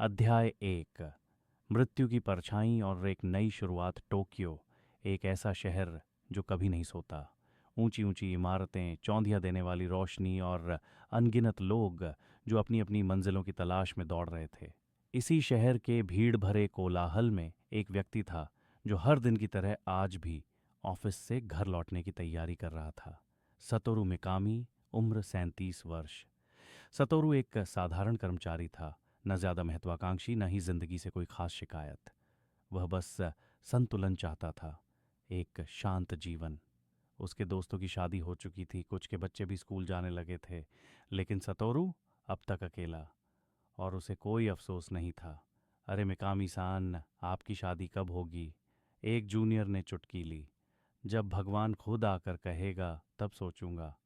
अध्याय 1। मृत्यु की परछाई और एक नई शुरुआत। टोक्यो, एक ऐसा शहर जो कभी नहीं सोता। ऊंची ऊंची इमारतें, चौंधिया देने वाली रोशनी और अनगिनत लोग जो अपनी अपनी मंजिलों की तलाश में दौड़ रहे थे। इसी शहर के भीड़ भरे कोलाहल में एक व्यक्ति था जो हर दिन की तरह आज भी ऑफिस से घर लौटने की तैयारी कर रहा था। सतोरु मिकामी, उम्र 37 वर्ष। सतोरु एक साधारण कर्मचारी था, न ज्यादा महत्वाकांक्षी, न ही जिंदगी से कोई खास शिकायत। वह बस संतुलन चाहता था, एक शांत जीवन। उसके दोस्तों की शादी हो चुकी थी, कुछ के बच्चे भी स्कूल जाने लगे थे, लेकिन सतोरु अब तक अकेला। और उसे कोई अफसोस नहीं था। अरे मिकामी सान, आपकी शादी कब होगी? एक जूनियर ने चुटकी ली। जब भगवान खुद आकर कहेगा तब सोचूंगा,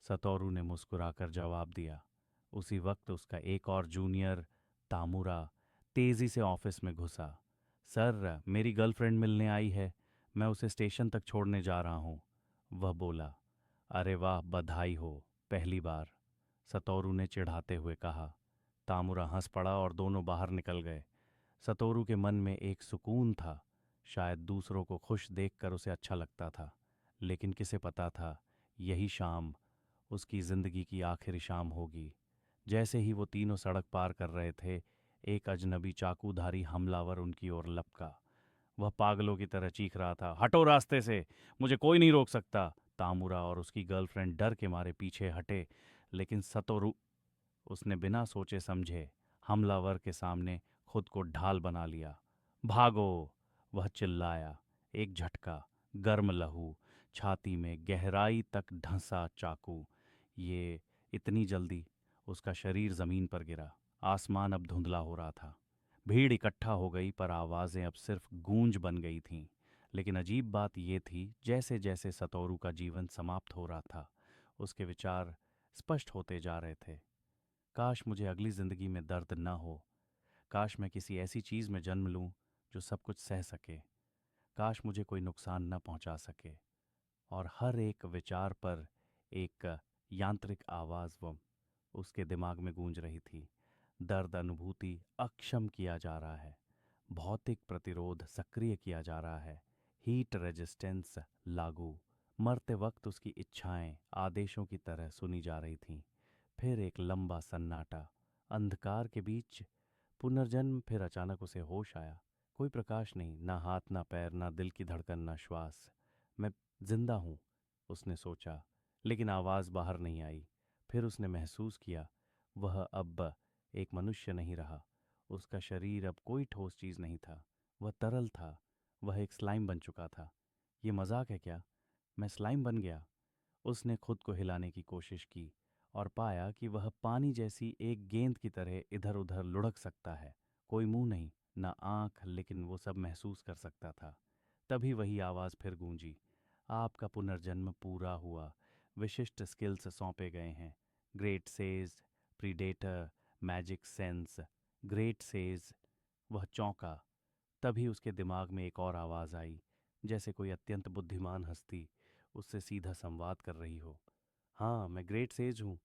सतोरु ने मुस्कुराकर जवाब दिया। उसी वक्त उसका एक और जूनियर, तामुरा, तेजी से ऑफिस में घुसा। सर, मेरी गर्लफ्रेंड मिलने आई है, मैं उसे स्टेशन तक छोड़ने जा रहा हूं, वह बोला। अरे वाह, बधाई हो, पहली बार, सतोरु ने चिढ़ाते हुए कहा। तामुरा हंस पड़ा और दोनों बाहर निकल गए। सतोरु के मन में एक सुकून था। शायद दूसरों को खुश देखकर उसे अच्छा लगता था, लेकिन किसे पता था यही शाम उसकी जिंदगी की आखिरी शाम होगी। जैसे ही वो तीनों सड़क पार कर रहे थे, एक अजनबी चाकूधारी हमलावर उनकी ओर लपका। वह पागलों की तरह चीख रहा था, हटो रास्ते से, मुझे कोई नहीं रोक सकता। तामुरा और उसकी गर्लफ्रेंड डर के मारे पीछे हटे, लेकिन सतोरु, उसने बिना सोचे समझे हमलावर के सामने खुद को ढाल बना लिया। भागो, वह चिल्लाया। एक झटका, गर्म लहू, छाती में गहराई तक ढंसा चाकू। ये इतनी जल्दी? उसका शरीर जमीन पर गिरा। आसमान अब धुंधला हो रहा था। भीड़ इकट्ठा हो गई, पर आवाजें अब सिर्फ गूंज बन गई थीं। लेकिन अजीब बात यह थी, जैसे जैसे सतोरु का जीवन समाप्त हो रहा था, उसके विचार स्पष्ट होते जा रहे थे। काश मुझे अगली जिंदगी में दर्द न हो। काश मैं किसी ऐसी चीज में जन्म लूं जो सब कुछ सह सके। काश मुझे कोई नुकसान न पहुंचा सके। और हर एक विचार पर एक यांत्रिक आवाज वो उसके दिमाग में गूंज रही थी। दर्द अनुभूति अक्षम किया जा रहा है, भौतिक प्रतिरोध सक्रिय किया जा रहा है, हीट रेजिस्टेंस लागू। मरते वक्त उसकी इच्छाएं आदेशों की तरह सुनी जा रही थीं। फिर एक लंबा सन्नाटा, अंधकार के बीच पुनर्जन्म। फिर अचानक उसे होश आया। कोई प्रकाश नहीं, ना हाथ, ना पैर, ना दिल की धड़कन, ना श्वास। मैं जिंदा हूं, उसने सोचा, लेकिन आवाज बाहर नहीं आई। फिर उसने महसूस किया, वह अब एक मनुष्य नहीं रहा। उसका शरीर अब कोई ठोस चीज नहीं था, वह तरल था। वह एक स्लाइम बन चुका था। ये मजाक है क्या? मैं स्लाइम बन गया? उसने खुद को हिलाने की कोशिश की और पाया कि वह पानी जैसी एक गेंद की तरह इधर उधर लुढ़क सकता है। कोई मुंह नहीं, ना आंख, लेकिन वो सब महसूस कर सकता था। तभी वही आवाज फिर गूंजी, आपका पुनर्जन्म पूरा हुआ, विशिष्ट स्किल्स सौंपे गए हैं। Great sage, predator, magic sense. Great sage. वह चौंका। तभी उसके दिमाग में एक और आवाज आई, जैसे कोई अत्यंत बुद्धिमान हस्ती उससे सीधा संवाद कर रही हो। हाँ, मैं ग्रेट सेज हूँ,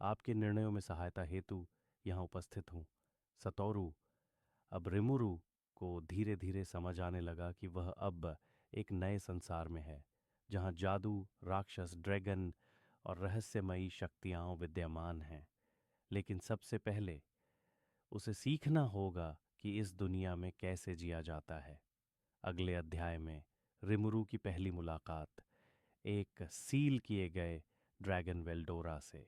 आपके निर्णयों में सहायता हेतु यहाँ उपस्थित हूँ, सतोरु। अब रिमुरु को धीरे धीरे समझ आने लगा कि वह अब एक नए संसार में है, जहाँ जादू, राक्षस, ड्रैगन और रहस्यमयी शक्तियाँ विद्यमान हैं। लेकिन सबसे पहले उसे सीखना होगा कि इस दुनिया में कैसे जिया जाता है। अगले अध्याय में रिमुरु की पहली मुलाकात एक सील किए गए ड्रैगन वेल्डोरा से।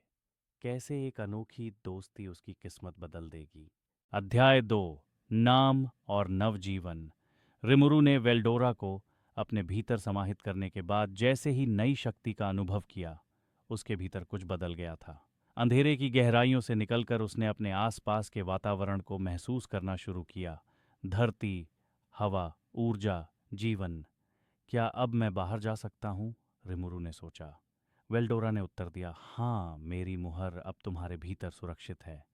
कैसे एक अनोखी दोस्ती उसकी किस्मत बदल देगी। अध्याय 2। नाम और नवजीवन। रिमुरु ने वेल्डोरा को अपने भीतर समाहित करने के बाद जैसे ही नई शक्ति का अनुभव किया, उसके भीतर कुछ बदल गया था। अंधेरे की गहराइयों से निकलकर उसने अपने आसपास के वातावरण को महसूस करना शुरू किया। धरती, हवा, ऊर्जा, जीवन। क्या अब मैं बाहर जा सकता हूँ? रिमुरु ने सोचा। वेल्डोरा ने उत्तर दिया, हाँ, मेरी मुहर अब तुम्हारे भीतर सुरक्षित है,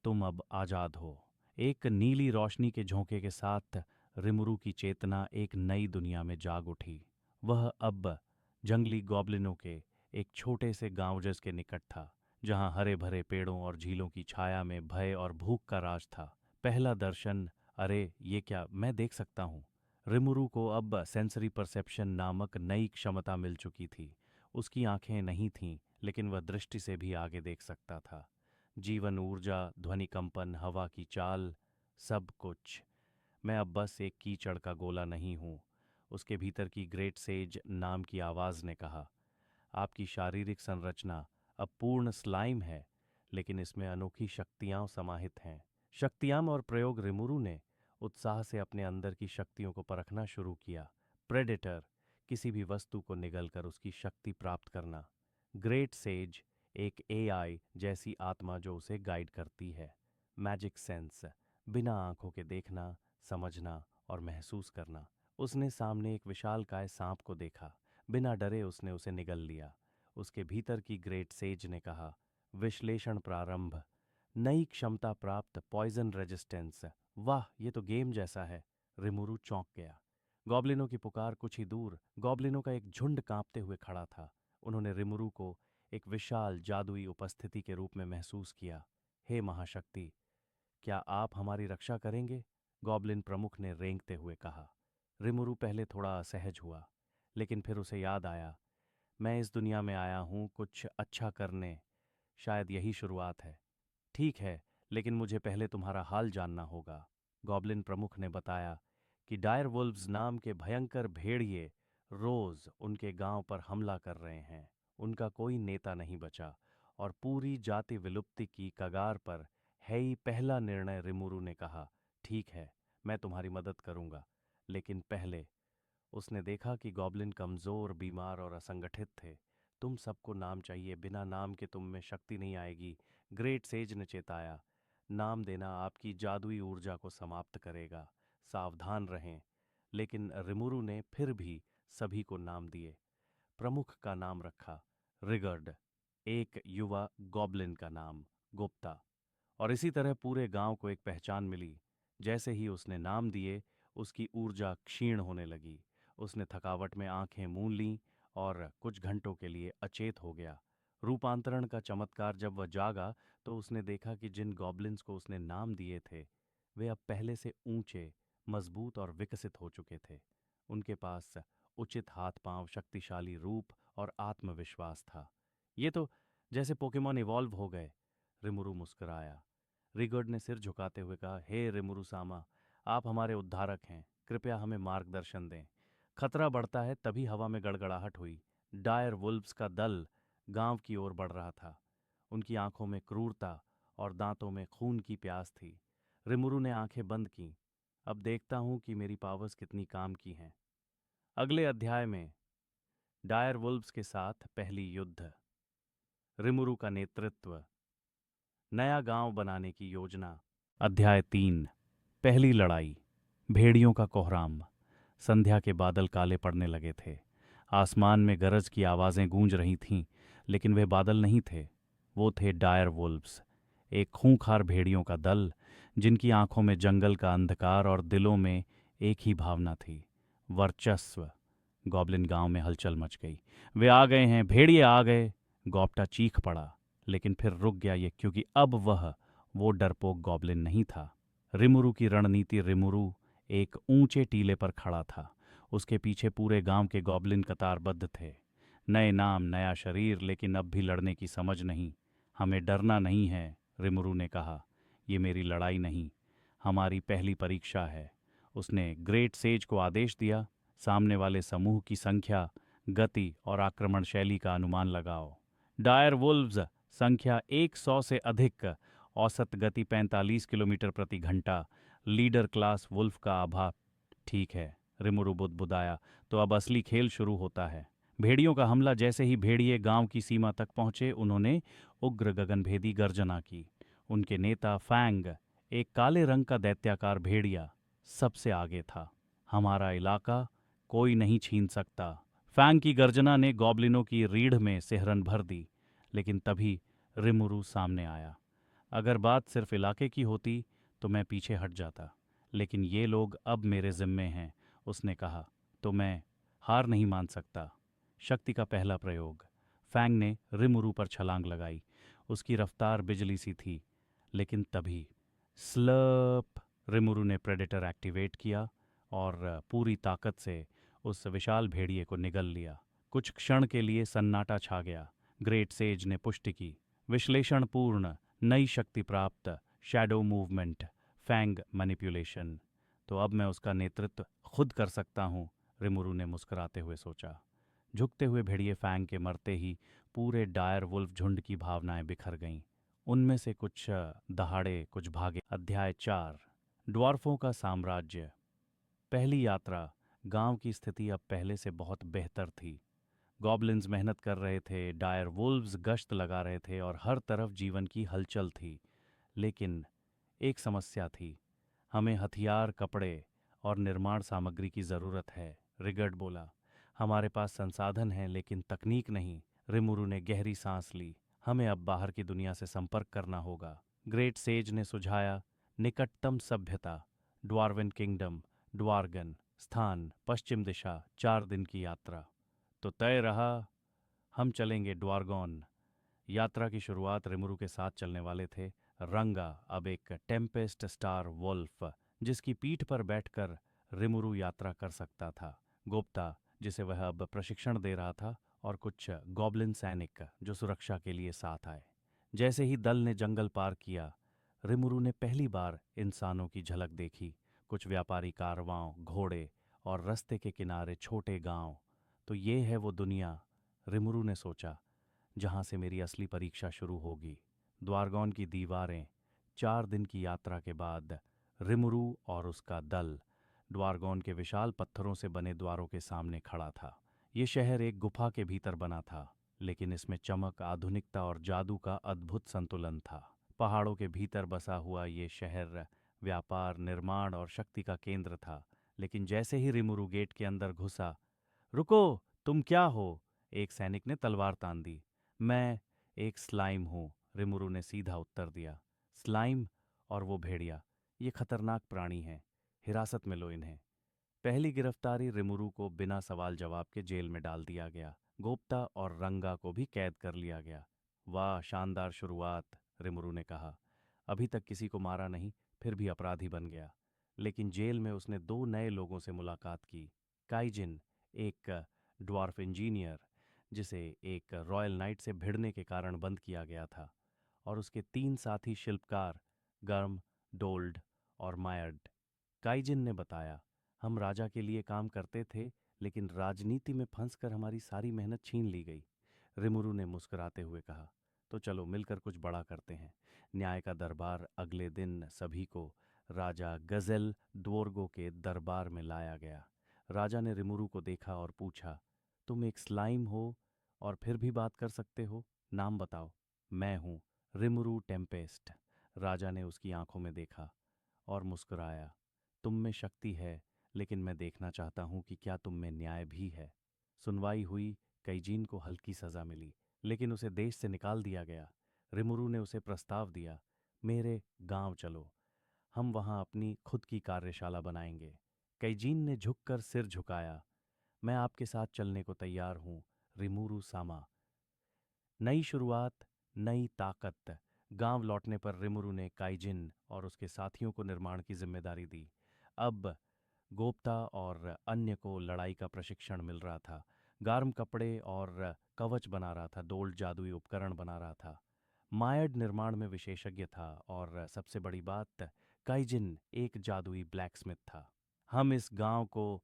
तुम अब आजाद हो। एक नीली रोशनी के झोंके के साथ रिमुरु की चेतना एक नई दुनिया में जाग उठी। वह अब जंगली गॉब्लिनों के एक छोटे से गांव जस के निकट था, जहां हरे भरे पेड़ों और झीलों की छाया में भय और भूख का राज था। पहला दर्शन। अरे ये क्या, मैं देख सकता हूँ। रिमुरु को अब सेंसरी परसेप्शन नामक नई क्षमता मिल चुकी थी। उसकी आंखें नहीं थीं, लेकिन वह दृष्टि से भी आगे देख सकता था। जीवन ऊर्जा, ध्वनि कंपन, हवा की चाल, सब कुछ। मैं अब बस एक कीचड़ का गोला नहीं हूँ, उसके भीतर की ग्रेट सेज नाम की आवाज़ ने कहा। आपकी शारीरिक संरचना अब पूर्ण स्लाइम है, लेकिन इसमें अनोखी शक्तियां समाहित हैं। शक्तियां और प्रयोग। रिमुरु ने उत्साह से अपने अंदर की शक्तियों को परखना शुरू किया। प्रेडेटर, किसी भी वस्तु को निगलकर उसकी शक्ति प्राप्त करना। ग्रेट सेज, एक एआई जैसी आत्मा जो उसे गाइड करती है। मैजिक सेंस, बिना आंखों के देखना, समझना और महसूस करना। उसने सामने एक विशालकाय सांप को देखा। बिना डरे उसने उसे निगल लिया। उसके भीतर की ग्रेट सेज ने कहा, विश्लेषण प्रारंभ। नई क्षमता प्राप्त, पॉइजन रेजिस्टेंस। वाह, ये तो गेम जैसा है। रिमुरु चौंक गया। गॉब्लिनों की पुकार कुछ ही दूर। गॉब्लिनों का एक झुंड कांपते हुए खड़ा था। उन्होंने रिमुरु को एक विशाल जादुई उपस्थिति के रूप में महसूस किया। हे महाशक्ति, क्या आप हमारी रक्षा करेंगे? गॉब्लिन प्रमुख ने रेंगते हुए कहा। रिमुरु पहले थोड़ा असहज हुआ, लेकिन फिर उसे याद आया, मैं इस दुनिया में आया हूं कुछ अच्छा करने। शायद यही शुरुआत है। ठीक है, लेकिन मुझे पहले तुम्हारा हाल जानना होगा। गॉब्लिन प्रमुख ने बताया कि डायर वुल्व्स नाम के भयंकर भेड़िए रोज उनके गांव पर हमला कर रहे हैं। उनका कोई नेता नहीं बचा और पूरी जाति विलुप्ति की कगार पर है। ही पहला निर्णय। रिमुरु ने कहा, ठीक है, मैं तुम्हारी मदद करूंगा, लेकिन पहले। उसने देखा कि गॉब्लिन कमजोर, बीमार और असंगठित थे। तुम सबको नाम चाहिए, बिना नाम के तुम में शक्ति नहीं आएगी। ग्रेट सेज ने चेताया, नाम देना आपकी जादुई ऊर्जा को समाप्त करेगा, सावधान रहें। लेकिन रिमुरु ने फिर भी सभी को नाम दिए। प्रमुख का नाम रखा रिगर्ड, एक युवा गॉब्लिन का नाम गुप्ता, और इसी तरह पूरे गांव को एक पहचान मिली। जैसे ही उसने नाम दिए, उसकी ऊर्जा क्षीण होने लगी। उसने थकावट में आंखें मूंद लीं और कुछ घंटों के लिए अचेत हो गया। रूपांतरण का चमत्कार। जब वह जागा तो उसने देखा कि जिन गॉब्लिन्स को उसने नाम दिए थे, वे अब पहले से ऊंचे, मजबूत और विकसित हो चुके थे। उनके पास उचित हाथ पांव, शक्तिशाली रूप और आत्मविश्वास था। ये तो जैसे पोकेमॉन इवॉल्व हो गए। रिमुरु मुस्कुराया। रिगर्ड ने सिर झुकाते हुए कहा, हे रिमुरु सामा, आप हमारे उद्धारक हैं, कृपया हमें मार्गदर्शन दें। खतरा बढ़ता है। तभी हवा में गड़गड़ाहट हुई। डायर वुल्व्स का दल गांव की ओर बढ़ रहा था। उनकी आंखों में क्रूरता और दांतों में खून की प्यास थी। रिमुरु ने आंखें बंद कीं। अब देखता हूं कि मेरी पावर्स कितनी काम की हैं। अगले अध्याय में डायर वुल्व्स के साथ पहली युद्ध। रिमुरु का नेतृत्व। नया गांव बनाने की योजना। अध्याय 3। पहली लड़ाई। भेड़ियों का कोहराम। संध्या के बादल काले पड़ने लगे थे। आसमान में गरज की आवाजें गूंज रही थीं, लेकिन वे बादल नहीं थे। वो थे डायर वुल्व्स, एक खूंखार भेड़ियों का दल, जिनकी आंखों में जंगल का अंधकार और दिलों में एक ही भावना थी, वर्चस्व। गॉब्लिन गांव में हलचल मच गई। वे आ गए हैं, भेड़िए आ गए। गौप्टा चीख पड़ा, लेकिन फिर रुक गया, ये क्योंकि अब वह वो डरपोक गॉब्लिन नहीं था। रिमुरु की रणनीति। रिमुरु एक ऊंचे टीले पर खड़ा था। उसके पीछे पूरे गांव के गॉब्लिन कतारबद्ध थे। नए नाम, नया शरीर, लेकिन अब भी लड़ने की समझ नहीं। हमें डरना नहीं है, रिमुरु ने कहा। ये मेरी लड़ाई नहीं, हमारी पहली परीक्षा है। उसने ग्रेट सेज को आदेश दिया, सामने वाले समूह की संख्या, गति और आक्रमण शैली का अनुमान लगाओ। डायर वुल्व्स संख्या 100 से अधिक, औसत गति 45 किलोमीटर प्रति घंटा। लीडर क्लास वुल्फ का आभा। ठीक है, रिमुरु बुदबुदाया, तो अब असली खेल शुरू होता है। भेड़ियों का हमला। जैसे ही भेड़िए गांव की सीमा तक पहुंचे, उन्होंने उग्र गगनभेदी गर्जना की। उनके नेता फैंग, एक काले रंग का दैत्याकार भेड़िया, सबसे आगे था। हमारा इलाका कोई नहीं छीन सकता। फैंग की गर्जना ने गॉब्लिनों की रीढ़ में सिहरन भर दी। लेकिन तभी रिमुरु सामने आया। अगर बात सिर्फ इलाके की होती तो मैं पीछे हट जाता, लेकिन ये लोग अब मेरे जिम्मे हैं, उसने कहा। तो मैं हार नहीं मान सकता। शक्ति का पहला प्रयोग। फैंग ने रिमुरु पर छलांग लगाई। उसकी रफ्तार बिजली सी थी। लेकिन तभी स्लर्प। रिमुरु ने प्रेडेटर एक्टिवेट किया और पूरी ताकत से उस विशाल भेड़िए को निगल लिया। कुछ क्षण के लिए सन्नाटा छा गया। ग्रेट सेज ने पुष्टि की, विश्लेषणपूर्ण, नई शक्ति प्राप्त, शैडो मूवमेंट, फैंग मैनिपुलेशन। तो अब मैं उसका नेतृत्व खुद कर सकता हूँ, रिमुरु ने मुस्कुराते हुए सोचा। झुकते हुए भेड़िए फैंग के मरते ही पूरे डायर वुल्फ झुंड की भावनाएं बिखर गईं। उनमें से कुछ दहाड़े, कुछ भागे। अध्याय 4। ड्वार्फों का साम्राज्य। पहली यात्रा। गांव की स्थिति अब पहले से बहुत बेहतर थी। गॉबलिन्स मेहनत कर रहे थे, डायर वुल्व्स गश्त लगा रहे थे और हर तरफ जीवन की हलचल थी। लेकिन एक समस्या थी। हमें हथियार, कपड़े और निर्माण सामग्री की ज़रूरत है, रिगर्ड बोला। हमारे पास संसाधन हैं लेकिन तकनीक नहीं। रिमुरु ने गहरी सांस ली। हमें अब बाहर की दुनिया से संपर्क करना होगा, ग्रेट सेज ने सुझाया। निकटतम सभ्यता, ड्वार्विन किंगडम, ड्वार्गन। स्थान, पश्चिम दिशा। 4 दिन की यात्रा। तो तय रहा, हम चलेंगे ड्वार्गोन। यात्रा की शुरुआत रिमुरु के साथ चलने वाले थे रंगा, अब एक टेम्पेस्ट स्टार वुल्फ, जिसकी पीठ पर बैठकर रिमुरु यात्रा कर सकता था। गुप्ता, जिसे वह अब प्रशिक्षण दे रहा था, और कुछ गॉब्लिन सैनिक जो सुरक्षा के लिए साथ आए। जैसे ही दल ने जंगल पार किया, रिमुरु ने पहली बार इंसानों की झलक देखी। कुछ व्यापारी कारवां, घोड़े और रास्ते के किनारे छोटे गांव। तो ये है वो दुनिया, रिमुरु ने सोचा, जहां से मेरी असली परीक्षा शुरू होगी। द्वारगौन की दीवारें। 4 दिन की यात्रा के बाद रिमुरु और उसका दल द्वारगौन के विशाल पत्थरों से बने द्वारों के सामने खड़ा था। ये शहर एक गुफा के भीतर बना था, लेकिन इसमें चमक, आधुनिकता और जादू का अद्भुत संतुलन था। पहाड़ों के भीतर बसा हुआ ये शहर व्यापार, निर्माण और शक्ति का केंद्र था। लेकिन जैसे ही रिमुरु गेट के अंदर घुसा, रुको, तुम क्या हो? एक सैनिक ने तलवार तान दी। मैं एक स्लाइम हूं, रिमुरु ने सीधा उत्तर दिया। स्लाइम और वो भेड़िया, ये खतरनाक प्राणी हैं, हिरासत में लो इन्हें। पहली गिरफ्तारी, रिमुरु को बिना सवाल जवाब के जेल में डाल दिया गया। गोप्ता और रंगा को भी कैद कर लिया गया। वाह, शानदार शुरुआत, रिमुरु ने कहा। अभी तक किसी को मारा नहीं, फिर भी अपराधी बन गया। लेकिन जेल में उसने 2 नए लोगों से मुलाकात की। काइजिन, एक ड्वार्फ इंजीनियर जिसे एक रॉयल नाइट से भिड़ने के कारण बंद किया गया था, और उसके 3 साथी शिल्पकार, गर्म, डोल्ड और मायर्ड। काइजिन ने बताया, हम राजा के लिए काम करते थे, लेकिन राजनीति में फंसकर हमारी सारी मेहनत छीन ली गई। रिमुरु ने मुस्कुराते हुए कहा, तो चलो मिलकर कुछ बड़ा करते हैं। न्याय का दरबार। अगले दिन सभी को राजा गजेल द्वोर्गो के दरबार में लाया गया। राजा ने रिमुरु को देखा और पूछा, तुम एक स्लाइम हो और फिर भी बात कर सकते हो? नाम बताओ। मैं हूँ रिमुरु टेम्पेस्ट। राजा ने उसकी आंखों में देखा और मुस्कुराया। तुम में शक्ति है, लेकिन मैं देखना चाहता हूं कि क्या तुम में न्याय भी है। सुनवाई हुई। कैजीन को हल्की सजा मिली, लेकिन उसे देश से निकाल दिया गया। रिमुरु ने उसे प्रस्ताव दिया, मेरे गांव चलो, हम वहां अपनी खुद की कार्यशाला बनाएंगे। कैजीन ने झुककर सिर झुकाया। मैं आपके साथ चलने को तैयार हूं, रिमुरु सामा। नई शुरुआत, नई ताकत। गांव लौटने पर रिमुरु ने काइजिन और उसके साथियों को निर्माण की जिम्मेदारी दी। अब गोप्ता और अन्य को लड़ाई का प्रशिक्षण मिल रहा था। गार्म कपड़े और कवच बना रहा था, डोल्ड जादुई उपकरण बना रहा था। मायड निर्माण में विशेषज्ञ था, और सबसे बड़ी बात, काइजिन एक जादुई ब्लैकस्मिथ था। हम इस गांव को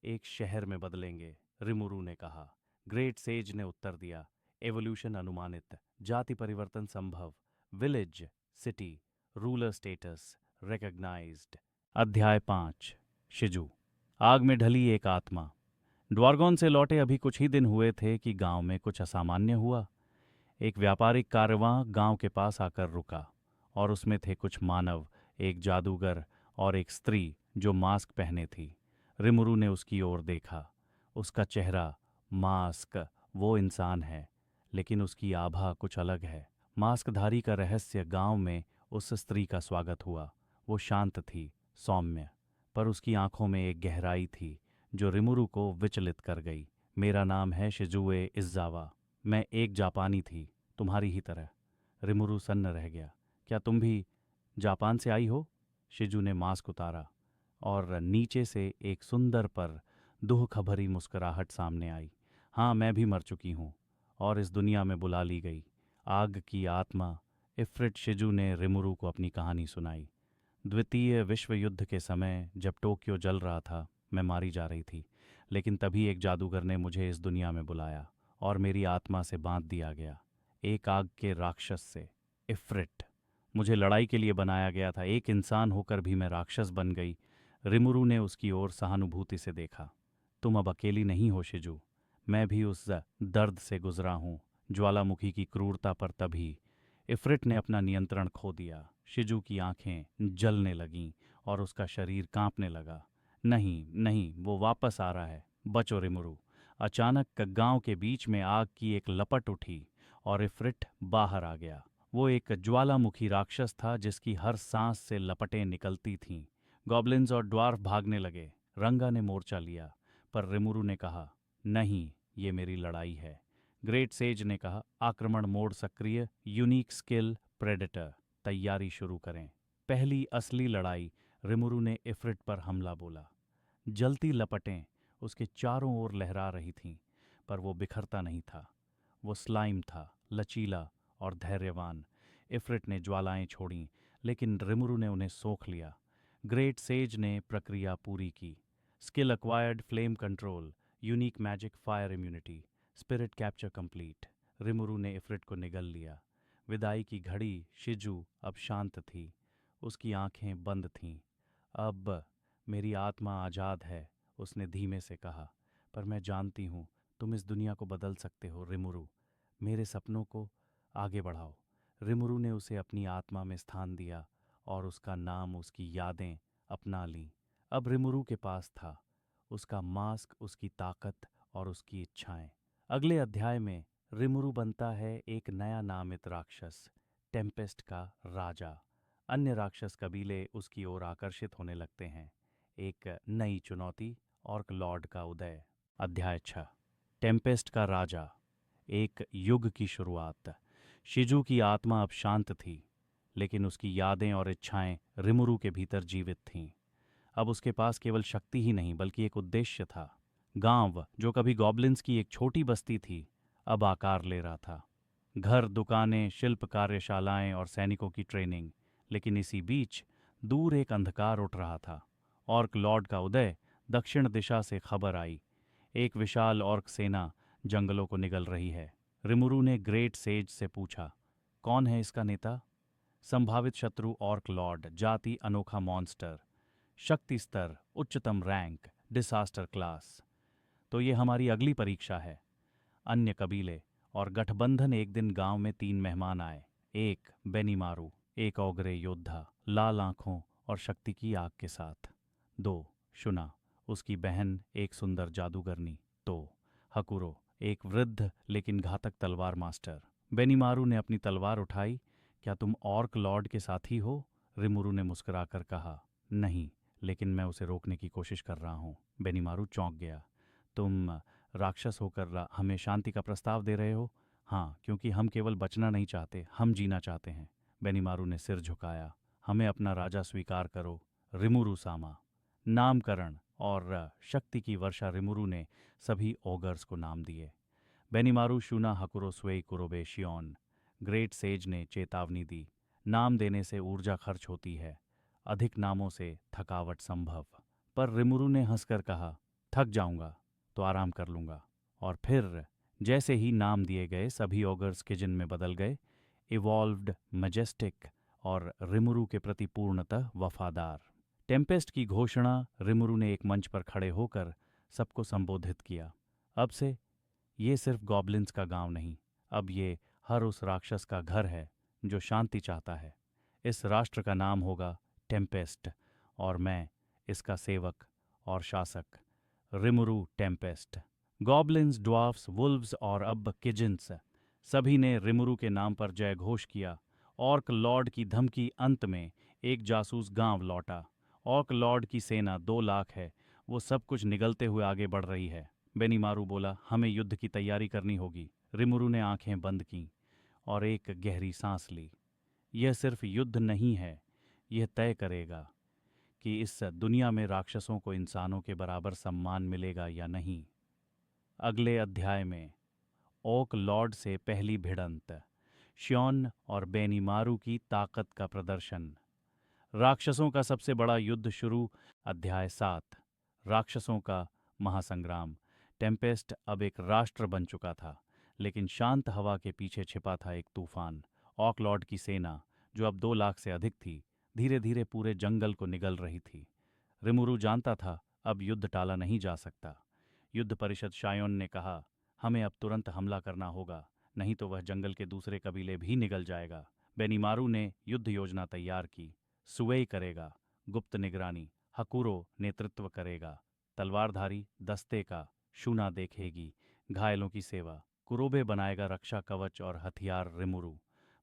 एक शहर में बदलेंगे, रिमुरु ने कहा। ग्रेट सेज ने उत्तर दिया, एवोल्यूशन अनुमानित, जाति परिवर्तन संभव, village, city, rural status recognized. अध्याय 5। शिजू। आग में ढली एक आत्मा। ड्वार्गोन से लौटे अभी कुछ ही दिन हुए थे कि गांव में कुछ असामान्य हुआ। एक व्यापारिक कारवां गांव के पास आकर रुका, और उसमें थे कुछ मानव, एक जादूगर और एक स्त्री जो मास्क पहने थी। रिमुरु ने उसकी ओर देखा। उसका चेहरा, मास्क, वो इंसान है, लेकिन उसकी आभा कुछ अलग है। मास्कधारी का रहस्य। गांव में उस स्त्री का स्वागत हुआ। वो शांत थी, सौम्य, पर उसकी आंखों में एक गहराई थी जो रिमुरु को विचलित कर गई। मेरा नाम है शिजुए इज़्ज़ावा। मैं एक जापानी थी, तुम्हारी ही तरह। रिमुरु सन्न रह गया। क्या तुम भी जापान से आई हो? शिजू ने मास्क उतारा और नीचे से एक सुंदर पर दुख भरी मुस्कुराहट सामने आई। हाँ, मैं भी मर चुकी हूँ और इस दुनिया में बुला ली गई। आग की आत्मा। इफ्रिट शिजू ने रिमुरु को अपनी कहानी सुनाई। द्वितीय विश्व युद्ध के समय जब टोक्यो जल रहा था, मैं मारी जा रही थी, लेकिन तभी एक जादूगर ने मुझे इस दुनिया में बुलाया और मेरी आत्मा से बांध दिया गया, एक आग के राक्षस से, इफ्रिट। मुझे लड़ाई के लिए बनाया गया था, एक इंसान होकर भी मैं राक्षस बन गई। रिमुरु ने उसकी ओर सहानुभूति से देखा। तुम अब अकेली नहीं हो शिजू, मैं भी उस दर्द से गुजरा हूं, ज्वालामुखी की क्रूरता पर। तभी इफ्रिट ने अपना नियंत्रण खो दिया। शिजू की आंखें जलने लगीं और उसका शरीर कांपने लगा। नहीं नहीं, वो वापस आ रहा है, बचो रिमुरु। अचानक गांव के बीच में आग की एक लपट उठी और इफ्रिट बाहर आ गया। वो एक ज्वालामुखी राक्षस था जिसकी हर सांस से लपटें निकलती थीं। गॉब्लिन्स और ड्वार्फ भागने लगे। रंगा ने मोर्चा लिया, पर रिमुरु ने कहा, नहीं, ये मेरी लड़ाई है। ग्रेट सेज ने कहा, आक्रमण मोड सक्रिय, यूनिक स्किल प्रेडेटर, तैयारी शुरू करें। पहली असली लड़ाई। रिमुरु ने इफ्रिट पर हमला बोला। जलती लपटें उसके चारों ओर लहरा रही थीं, पर वो बिखरता नहीं था। वो स्लाइम था, लचीला और धैर्यवान। इफ्रिट ने ज्वालाएं छोड़ीं, लेकिन रिमुरु ने उन्हें सोख लिया। ग्रेट सेज ने प्रक्रिया पूरी की। Skill acquired, flame control, unique magic, fire immunity, spirit capture complete. Rimuru ने इफ्रिट को निगल लिया। विदाई की घड़ी। शिजू अब शांत थी, उसकी आंखें बंद थीं। अब मेरी आत्मा आज़ाद है, उसने धीमे से कहा, पर मैं जानती हूँ तुम इस दुनिया को बदल सकते हो रिमुरु। मेरे सपनों को आगे बढ़ाओ। रिमुरु ने उसे अपनी आत्मा में स्थान दिया और उसका नाम, उसकी यादें अपना लीं। अब रिमुरु के पास था उसका मास्क, उसकी ताकत और उसकी इच्छाएं। अगले अध्याय में रिमुरु बनता है एक नया नामित राक्षस, टेम्पेस्ट का राजा। अन्य राक्षस कबीले उसकी ओर आकर्षित होने लगते हैं। एक नई चुनौती, ऑर्क लॉर्ड का उदय। अध्याय 6, टेम्पेस्ट का राजा। एक युग की शुरुआत। शिजू की आत्मा अब शांत थी, लेकिन उसकी यादें और इच्छाएं रिमुरु के भीतर जीवित थीं। अब उसके पास केवल शक्ति ही नहीं, बल्कि एक उद्देश्य था। गांव, जो कभी गॉब्लिन्स की एक छोटी बस्ती थी, अब आकार ले रहा था। घर, दुकानें, शिल्प कार्यशालाएं और सैनिकों की ट्रेनिंग। लेकिन इसी बीच दूर एक अंधकार उठ रहा था। ऑर्क लॉर्ड का उदय। दक्षिण दिशा से खबर आई, एक विशाल ऑर्क सेना जंगलों को निगल रही है। रिमुरु ने ग्रेट सेज से पूछा, कौन है इसका नेता? संभावित शत्रु ऑर्क लॉर्ड, जाति अनोखा मॉन्स्टर, शक्ति स्तर उच्चतम रैंक, डिसास्टर क्लास। तो ये हमारी अगली परीक्षा है। अन्य कबीले और गठबंधन। एक दिन गांव में 3 मेहमान आए। एक बेनीमारू, एक औगरे योद्धा, लाल आंखों और शक्ति की आग के साथ। 2 शुना, उसकी बहन, एक सुंदर जादूगरनी। तो हकुरो, एक वृद्ध लेकिन घातक तलवार मास्टर। बेनीमारू ने अपनी तलवार उठाई। क्या तुम ऑर्क लॉर्ड के साथी हो? रिमुरु ने मुस्कुराकर कहा, नहीं, लेकिन मैं उसे रोकने की कोशिश कर रहा हूं। बेनीमारू चौंक गया। तुम राक्षस होकर हमें शांति का प्रस्ताव दे रहे हो? हाँ, क्योंकि हम केवल बचना नहीं चाहते, हम जीना चाहते हैं। बेनीमारू ने सिर झुकाया। हमें अपना राजा स्वीकार करो, रिमुरु सामा। नामकरण और शक्ति की वर्षा। रिमुरु ने सभी ओगर्स को नाम दिए। बेनीमारू, शूना, हकुरो, स्वेई, कुरोबे, शियोन। ग्रेट सेज ने चेतावनी दी, नाम देने से ऊर्जा खर्च होती है, अधिक नामों से थकावट संभव। पर रिमुरु ने हंसकर कहा, थक जाऊंगा तो आराम कर लूंगा। और फिर जैसे ही नाम दिए गए, सभी ऑगर्स किजन में बदल गए, इवॉल्व्ड, मैजेस्टिक और रिमुरु के प्रति पूर्णतः वफादार। टेम्पेस्ट की घोषणा। रिमुरु ने एक मंच पर खड़े होकर सबको संबोधित किया। अब से ये सिर्फ गॉब्लिन्स का गांव नहीं, अब ये हर उस राक्षस का घर है जो शांति चाहता है। इस राष्ट्र का नाम होगा टेम्पेस्ट और मैं इसका सेवक और शासक, रिमुरु टेम्पेस्ट। गॉब्लिन्स, ड्वार्फ्स, वुल्व्स और अब किजन्स, सभी ने रिमुरु के नाम पर जय घोष किया। ऑर्क लॉर्ड की धमकी। अंत में एक जासूस गांव लौटा। ऑर्क लॉर्ड की सेना 2 लाख है, वो सब कुछ निगलते हुए आगे बढ़ रही है। बेनीमारू बोला, हमें युद्ध की तैयारी करनी होगी। रिमुरु ने आंखें बंद कीं और एक गहरी सांस ली। यह सिर्फ युद्ध नहीं है, यह तय करेगा कि इस दुनिया में राक्षसों को इंसानों के बराबर सम्मान मिलेगा या नहीं। अगले अध्याय में ओक लॉर्ड से पहली भिड़ंत, श्योन और बेनीमारू की ताकत का प्रदर्शन, राक्षसों का सबसे बड़ा युद्ध शुरू। अध्याय 7, राक्षसों का महासंग्राम। टेम्पेस्ट अब एक राष्ट्र बन चुका था, लेकिन शांत हवा के पीछे छिपा था एक तूफान। ऑक लॉर्ड की सेना, जो अब 2 लाख से अधिक थी, धीरे धीरे पूरे जंगल को निगल रही थी। रिमुरु जानता था अब युद्ध टाला नहीं जा सकता। युद्ध परिषद शायोन ने कहा, हमें अब तुरंत हमला करना होगा, नहीं तो वह जंगल के दूसरे कबीले भी निगल जाएगा। बेनीमारू ने युद्ध योजना तैयार की। सुवेई करेगा गुप्त निगरानी, हकुरो नेतृत्व करेगा तलवारधारी दस्ते का, शूना देखेगी घायलों की सेवा, कुरोबे बनाएगा रक्षा कवच और हथियार। रिमुरु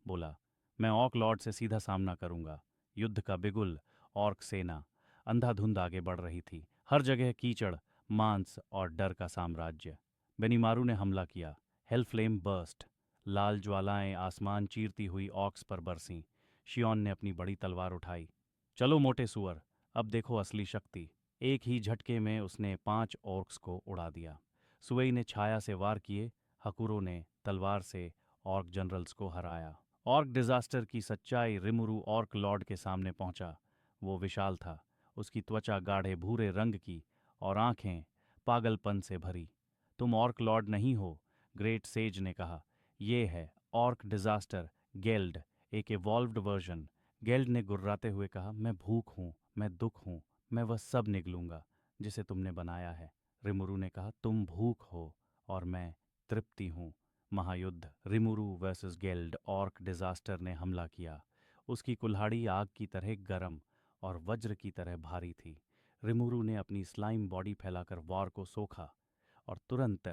बोला, मैं ऑक लॉर्ड से सीधा सामना करूंगा। युद्ध का बिगुल। ऑर्क सेना अंधाधुंध आगे बढ़ रही थी, हर जगह कीचड़, मांस और डर का साम्राज्य। बेनीमारू ने हमला किया। हेल फ्लेम बर्स्ट, लाल ज्वालाएं आसमान चीरती हुई ऑक्स पर बरसीं। शियोन ने अपनी बड़ी तलवार उठाई। चलो मोटे सुअर, अब देखो असली शक्ति। एक ही झटके में उसने 5 ऑर्क्स को उड़ा दिया। सुवेई ने छाया से वार किए, हकुरो ने तलवार से ऑर्क जनरल्स को हराया। ऑर्क डिजास्टर की सच्चाई। रिमुरु ऑर्क लॉर्ड के सामने पहुंचा। वो विशाल था, उसकी त्वचा गाढ़े भूरे रंग की और आंखें पागलपन से भरी। तुम ऑर्क लॉर्ड नहीं हो, ग्रेट सेज ने कहा। ये है ऑर्क डिजास्टर, गेल्ड, एक इवॉल्व्ड वर्जन। गेल्ड ने गुर्राते हुए कहा, मैं भूख हूं, मैं दुख हूं, मैं वह सब निगलूंगा जिसे तुमने बनाया है। रिमुरु ने कहा, तुम भूख हो और मैं तृप्ति हूं। महायुद्ध। रिमुरु वर्सेस गेल्ड। ऑर्क डिजास्टर ने हमला किया। उसकी कुल्हाड़ी आग की तरह गर्म और वज्र की तरह भारी थी। रिमुरु ने अपनी स्लाइम बॉडी फैलाकर वॉर को सोखा और तुरंत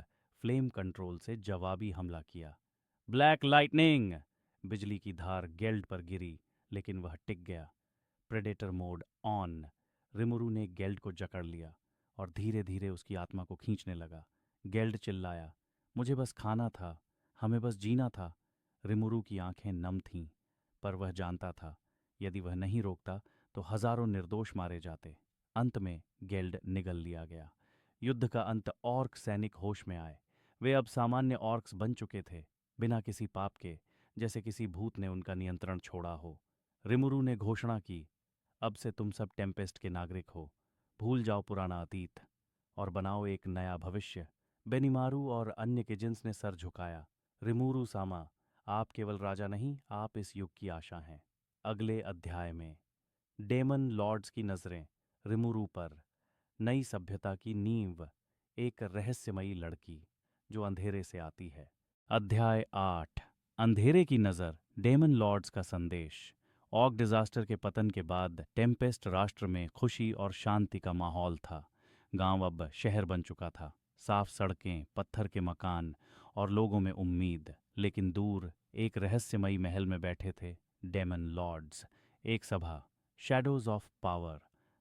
फ्लेम कंट्रोल से जवाबी हमला किया। ब्लैक लाइटनिंग, बिजली की धार गेल्ड पर गिरी, लेकिन वह टिक गया। Predator mode on. रिमुरु ने गेल्ड को जकड़ लिया और धीरे धीरे उसकी आत्मा को खींचने लगा। गेल्ड चिल्लाया, मुझे बस खाना था, हमें बस जीना था। रिमुरु की आंखें नम थीं, पर वह जानता था यदि वह नहीं रोकता तो हजारों निर्दोष मारे जाते। अंत में गेल्ड निगल लिया गया। युद्ध का अंत। ऑर्क सैनिक होश में आए। वे अब सामान्य ऑर्क्स बन चुके थे, बिना किसी पाप के, जैसे किसी भूत ने उनका नियंत्रण छोड़ा हो। रिमुरु ने घोषणा की, अब से तुम सब टेम्पेस्ट के नागरिक हो। भूल जाओ पुराना अतीत और बनाओ एक नया भविष्य। बेनीमारू और अन्य किजिन्स ने सर झुकाया। रिमुरु सामा, आप केवल राजा नहीं, आप इस युग की आशा हैं। अगले अध्याय में डेमन लॉर्ड्स की नजरें रिमुरु पर। नई सभ्यता की नींव। एक रहस्यमयी लड़की जो अंधेरे से आती है। अध्याय 8, अंधेरे की नजर। डेमन लॉर्ड्स का संदेश। ऑक डिजास्टर के पतन के बाद टेम्पेस्ट राष्ट्र में खुशी और शांति का माहौल था। गांव अब शहर बन चुका था, साफ सड़कें, पत्थर के मकान और लोगों में उम्मीद। लेकिन दूर एक रहस्यमयी महल में बैठे थे डेमन लॉर्ड्स। एक सभा, शैडोज ऑफ पावर।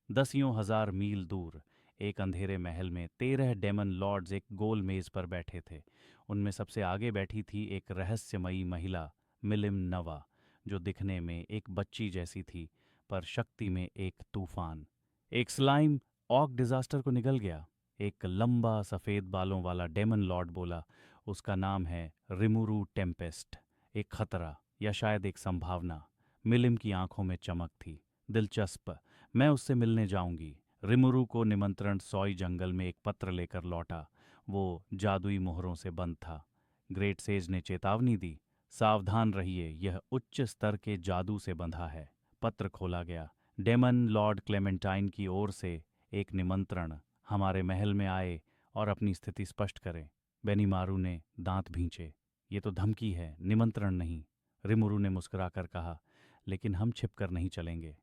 10,000 मील दूर एक अंधेरे महल में 13 डेमन लॉर्ड्स एक गोल मेज पर बैठे थे। उनमें सबसे आगे बैठी थी एक रहस्यमयी महिला, मिलिम नवा, जो दिखने में एक बच्ची जैसी थी, पर शक्ति में एक तूफान। एक स्लाइम ऑक डिजास्टर को निगल गया। एक लंबा सफेद बालों वाला डेमन लॉर्ड बोला, उसका नाम है रिमुरु टेम्पेस्ट। एक खतरा या शायद एक संभावना। मिलिम की आंखों में चमक थी। दिलचस्प, मैं उससे मिलने जाऊंगी। रिमुरु को निमंत्रण सॉय जंगल में एक पत्र लेकर लौटा। वो जादुई मोहरों से बंद था। ग्रेट सेज ने चेतावनी दी, सावधान रहिए, यह उच्च स्तर के जादू से बंधा है। पत्र खोला गया। डेमन लॉर्ड क्लेमेंटाइन की ओर से एक निमंत्रण, हमारे महल में आए और अपनी स्थिति स्पष्ट करें। बेनीमारू ने दांत भींचे, ये तो धमकी है, निमंत्रण नहीं। रिमुरु ने मुस्कुराकर कहा, लेकिन हम छिपकर नहीं चलेंगे।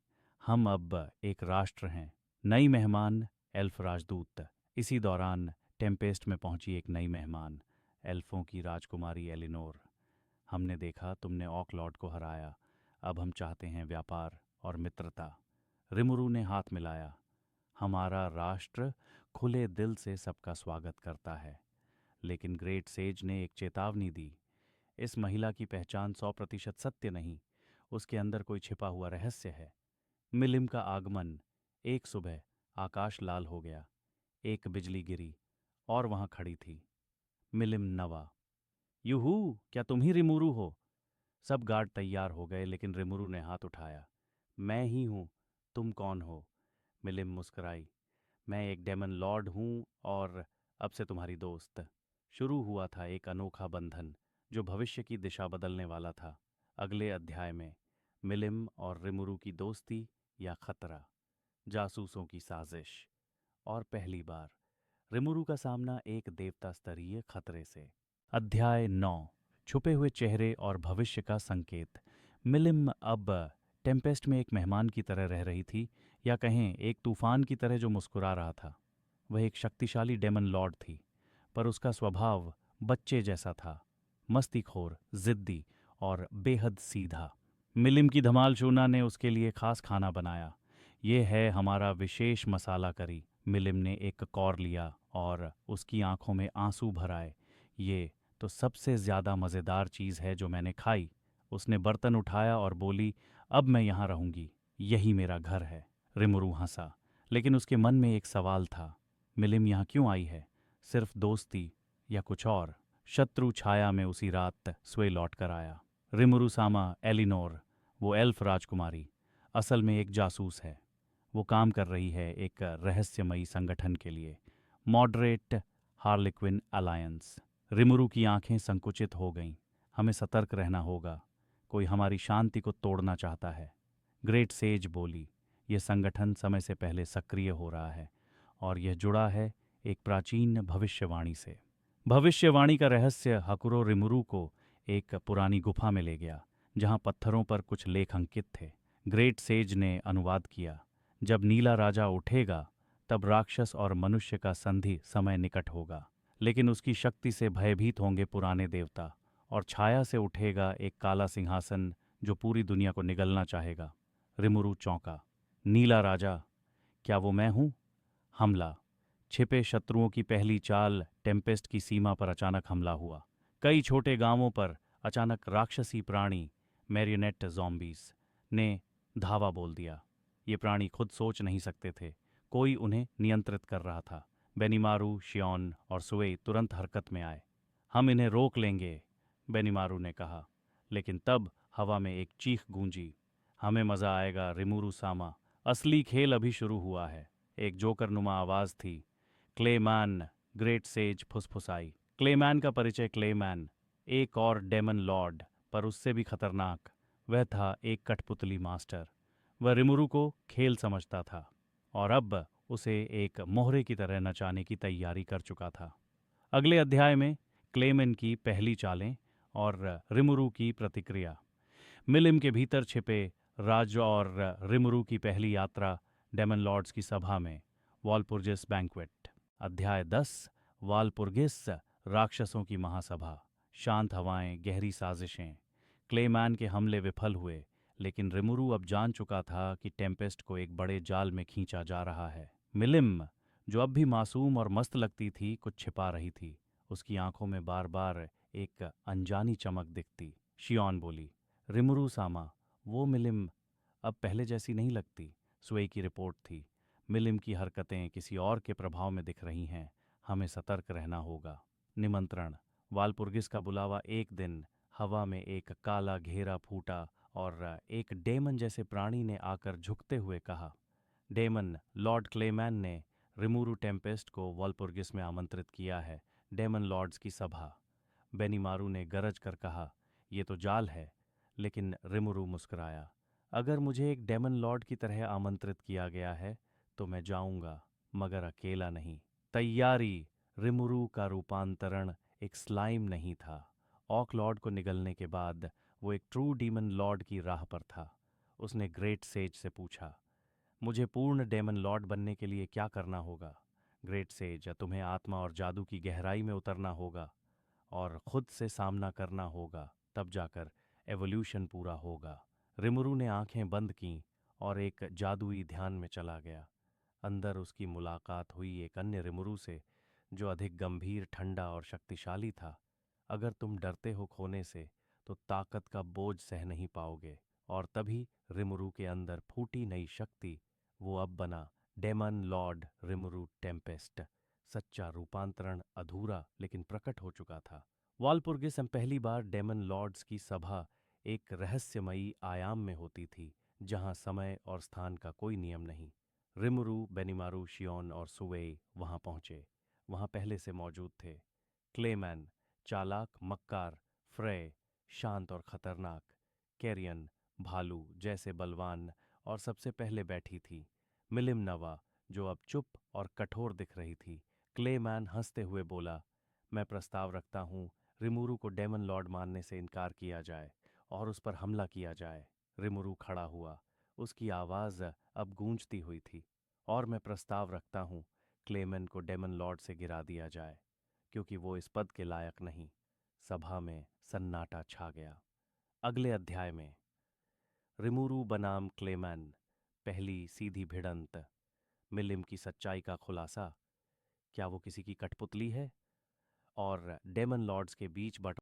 हम अब एक राष्ट्र हैं। नई मेहमान, एल्फ राजदूत। इसी दौरान टेम्पेस्ट में पहुंची एक नई मेहमान, एल्फों की राजकुमारी एलिनोर। हमने देखा तुमने ऑक लॉर्ड को हराया, अब हम चाहते हैं व्यापार और मित्रता। रिमुरु ने हाथ मिलाया, हमारा राष्ट्र खुले दिल से सबका स्वागत करता है। लेकिन ग्रेट सेज ने एक चेतावनी दी, इस महिला की पहचान 100% सत्य नहीं, उसके अंदर कोई छिपा हुआ रहस्य है। मिलिम का आगमन। एक सुबह आकाश लाल हो गया, एक बिजली गिरी और वहां खड़ी थी मिलिम नवा। यूहू, क्या तुम ही रिमुरु हो? सब गार्ड तैयार हो गए, लेकिन रिमुरु ने हाथ उठाया। मैं ही हूं। तुम कौन हो? मिलिम मुस्कुराई। मैं एक डेमन लॉर्ड हूं और अब से तुम्हारी दोस्त। शुरू हुआ था एक अनोखा बंधन जो भविष्य की दिशा बदलने वाला था। अगले अध्याय में मिलिम और रिमुरु की दोस्ती या खतरा, जासूसों की साजिश, और पहली बार रिमुरु का सामना एक देवता स्तरीय खतरे से। अध्याय 9। छुपे हुए चेहरे और भविष्य का संकेत। मिलिम अब टेम्पेस्ट में एक मेहमान की तरह रह रही थी, या कहें एक तूफान की तरह जो मुस्कुरा रहा था। वह एक शक्तिशाली डेमन लॉर्ड थी, पर उसका स्वभाव बच्चे जैसा था, मस्तीखोर, जिद्दी और बेहद सीधा। मिलिम की धमाल चूना ने उसके लिए खास खाना बनाया। ये है हमारा विशेष मसाला करी। मिलिम ने एक कौर लिया और उसकी आंखों में आंसू भर आए। ये तो सबसे ज्यादा मज़ेदार चीज़ है जो मैंने खाई। उसने बर्तन उठाया और बोली, अब मैं यहाँ रहूंगी, यही मेरा घर है। रिमुरु हंसा, लेकिन उसके मन में एक सवाल था। मिलिम यहाँ क्यों आई है? सिर्फ दोस्ती या कुछ और? शत्रु छाया में उसी रात स्वे लौट कर आया। रिमुरु सामा एलिनोर, वो एल्फ राजकुमारी, असल में एक जासूस है। वो काम कर रही है एक रहस्यमयी संगठन के लिए, मॉडरेट हार्लिक्विन अलायंस। रिमुरु की आंखें संकुचित हो गईं। हमें सतर्क रहना होगा, कोई हमारी शांति को तोड़ना चाहता है। ग्रेट सेज बोली, यह संगठन समय से पहले सक्रिय हो रहा है और यह जुड़ा है एक प्राचीन भविष्यवाणी से। भविष्यवाणी का रहस्य हकुरो रिमुरु को एक पुरानी गुफा में ले गया, जहां पत्थरों पर कुछ लेख अंकित थे। ग्रेट सेज ने अनुवाद किया। जब नीला राजा उठेगा, तब राक्षस और मनुष्य का संधि समय निकट होगा, लेकिन उसकी शक्ति से भयभीत होंगे पुराने देवता, और छाया से उठेगा एक काला सिंहासन जो पूरी दुनिया को निगलना चाहेगा। रिमुरु चौंका। नीला राजा, क्या वो मैं हूं? हमला। छिपे शत्रुओं की पहली चाल। टेम्पेस्ट की सीमा पर अचानक हमला हुआ। कई छोटे गांवों पर अचानक राक्षसी प्राणी, मैरियोनेट ज़ॉम्बीज़, ने धावा बोल दिया। ये प्राणी खुद सोच नहीं सकते थे, कोई उन्हें नियंत्रित कर रहा था। बेनिमारू, शियोन और सुवे तुरंत हरकत में आए। हम इन्हें रोक लेंगे, बेनिमारू ने कहा। लेकिन तब हवा में एक चीख गूंजी। हमें मजा आएगा रिमुरु सामा, असली खेल अभी शुरू हुआ है। एक जोकर नुमा आवाज थी। क्लेमैन, ग्रेट सेज फुसफुसाई। क्लेमैन का परिचय। क्लेमैन एक और डेमन लॉर्ड, पर उससे भी खतरनाक। वह था एक कठपुतली मास्टर। वह रिमुरु को खेल समझता था और अब उसे एक मोहरे की तरह नचाने की तैयारी कर चुका था। अगले अध्याय में क्लेमेन की पहली चालें और रिमुरु की प्रतिक्रिया। मिलिम के भीतर छिपे राज और रिमुरु की पहली यात्रा डेमन लॉर्ड्स की सभा में। वालपुर्गिस बैंक्वेट। अध्याय 10। वालपुर्गिस, राक्षसों की महासभा। शांत हवाएं, गहरी साजिशें। क्लेमैन के हमले विफल हुए, लेकिन रिमुरु अब जान चुका था कि टेम्पेस्ट को एक बड़े जाल में खींचा जा रहा है। मिलिम, जो अब भी मासूम और मस्त लगती थी, कुछ छिपा रही थी। उसकी आंखों में बार बार एक अनजानी चमक दिखती। शियोन बोली, रिमुरु सामा, वो मिलिम अब पहले जैसी नहीं लगती। स्वे की रिपोर्ट थी। मिलिम की हरकतें किसी और के प्रभाव में दिख रही हैं। हमें सतर्क रहना होगा। निमंत्रण। वालपुर्गिस का बुलावा। एक दिन हवा में एक काला घेरा फूटा और एक डेमन जैसे प्राणी ने आकर झुकते हुए कहा, डेमन लॉर्ड क्लेमैन ने रिमुरु टेम्पेस्ट को वालपुर्गिस में आमंत्रित किया है। डेमन लॉर्ड्स की सभा। बेनिमारू ने गरज कर कहा, यह तो जाल है। लेकिन रिमुरु मुस्कुराया। अगर मुझे एक डेमन लॉर्ड की तरह आमंत्रित किया गया है तो मैं जाऊंगा, मगर अकेला नहीं। तैयारी। रिमुरु का रूपांतरण एक स्लाइम नहीं था। ऑक लॉर्ड को निगलने के बाद वो एक ट्रू डीमन लॉर्ड की राह पर था। उसने ग्रेट सेज से पूछा, मुझे पूर्ण डेमन लॉर्ड बनने के लिए क्या करना होगा? ग्रेट सेज, तुम्हें आत्मा और जादू की गहराई में उतरना होगा और खुद से सामना करना होगा, तब जाकर एवोल्यूशन पूरा होगा। रिमुरु ने आंखें बंद कीं और एक जादुई ध्यान में चला गया। अंदर उसकी मुलाकात हुई एक अन्य रिमुरु से, जो अधिक गंभीर, ठंडा और शक्तिशाली था। अगर तुम डरते हो खोने से, तो ताकत का बोझ सह नहीं पाओगे, और तभी रिमुरु के अंदर फूटी नई शक्ति। वो अब बना डेमन लॉर्ड रिमुरु टेम्पेस्ट। सच्चा रूपांतरण अधूरा लेकिन प्रकट हो चुका था। वालपुर्गिस में पहली बार डेमन लॉर्ड्स की सभा एक रहस्यमयी आयाम में होती थी, जहां समय और स्थान का कोई नियम नहीं। रिमुरु, बेनिमारू, शियोन और सुवेई वहां पहुंचे। वहां पहले से मौजूद थे क्लेमैन, चालाक, मक्कार; फ्रे, शांत और खतरनाक; कैरियन, भालू जैसे बलवान और सबसे पहले बैठी थी; मिलिम नवा, जो अब चुप और कठोर दिख रही थी। क्लेमैन हंसते हुए बोला, मैं प्रस्ताव रखता हूँ रिमुरु को डेमन लॉर्ड मानने से इनकार किया जाए और उस पर हमला किया जाए। रिमुरु खड़ा हुआ, उसकी आवाज़ अब गूंजती हुई थी। और मैं प्रस्ताव रखता हूँ क्लेमैन को डेमन लॉर्ड से गिरा दिया जाए, क्योंकि वो इस पद के लायक नहीं। सभा में सन्नाटा छा गया। अगले अध्याय में रिमुरु बनाम क्लेमैन, पहली सीधी भिड़ंत। मिलिम की सच्चाई का खुलासा। क्या वो किसी की कठपुतली है? और डेमन लॉर्ड्स के बीच बट